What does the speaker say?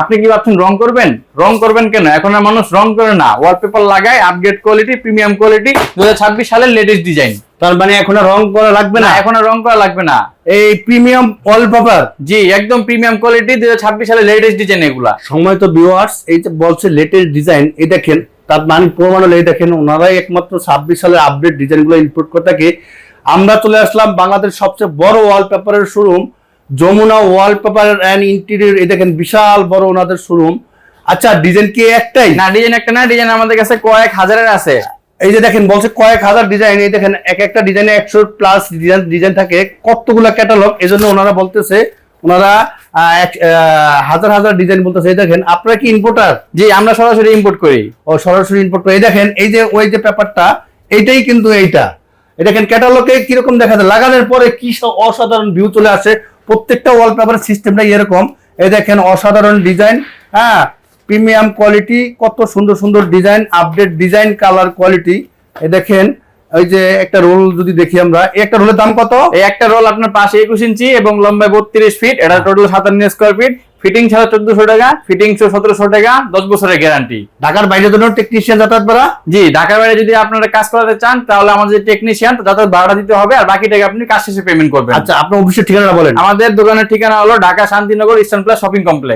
আপনি কি ভাবছেন রং করবেন? রং করবেন কেন? এখন আর মানুষ রং করে না, ওয়ালপেপার লাগায়, আপগ্রেড কোয়ালিটি, প্রিমিয়াম কোয়ালিটি, 2026 সালের লেটেস্ট ডিজাইন। তার মানে এখন আর রং করা লাগবে না? এখন আর রং করা লাগবে না। এই প্রিমিয়াম ওয়ালপেপার, জি একদম প্রিমিয়াম কোয়ালিটি, 2026 সালের লেটেস্ট ডিজাইন এগুলা। সময় তো ভিউয়ার্স, এই যে বলছে লেটেস্ট ডিজাইন, এই দেখেন তার মানে প্রমাণ হলো, এই দেখেন ওনারাই একমাত্র 26 সালের আপডেট ডিজাইনগুলো ইনপুট করে থাকে। আমরা চলে আসলাম বাংলাদেশের সবচেয়ে বড় ওয়ালপেপারের showroom, Jamuna wallpaper and interior. এই দেখেন বিশাল বড় ওনাদের শোরুম। আচ্ছা, ডিজাইন কি একটাই? না, ডিজাইন একটা না, ডিজাইন আমাদের কাছে কয়েক হাজারের আছে। এই যে দেখেন বলছে কয়েক হাজার ডিজাইন। এই দেখেন এক একটা ডিজাইনে 100+ ডিজাইন থাকে, কতগুলো ক্যাটালগ। এই জন্য ওনারা বলতেছে, ওনারা হাজার হাজার ডিজাইন বলতেছে। এই দেখেন, আপনারা কি ইম্পোর্টার? জি, আমরা সরাসরি ইম্পোর্ট করি। ও, সরাসরি ইম্পোর্ট করে। এই দেখেন, এই যে ওই যে পেপারটা, এইটাই কিন্তু এইটা। এই দেখেন ক্যাটালগে কিরকম দেখা যায়, লাগানোর পরে কি অসাধারণ ভিউ চলে আসে। প্রত্যেকটা ওয়ালপেপারের সিস্টেমটা এরকম। এই দেখেন অসাধারণ ডিজাইন, হ্যাঁ, প্রিমিয়াম কোয়ালিটি, কত সুন্দর সুন্দর design, update design, colour quality. এই দেখেন, ওই যে একটা রোল যদি দেখি আমরা, এই একটা রোলের দাম কত? এই একটা রোল আপনার পাশে 21 ইঞ্চি এবং লম্বায় 32 ফিট, এটা টোটাল 57 স্কয়ার ফিট। ফিটিং ছাড়া 1400 টাকা, ফিটিং 1700 টাকা, 10 বছরের গ্যারান্টি। ঢাকার বাইরের জন্য টেকনিশিয়ান যাতায়াত ভাড়া? জি, ঢাকার বাইরে যদি আপনারা কাজ করাতে চান, তাহলে আমাদের টেকনিশিয়ান যাতায়াত ভাড়া দিতে হবে, আর বাকি টাকা আপনি কাজ শেষে পেমেন্ট করবেন। আচ্ছা, আপনার অফিসের ঠিকানা বলেন। আমাদের দোকানের ঠিকানা হলো Dhaka Shantinagar eastern plus shopping complex.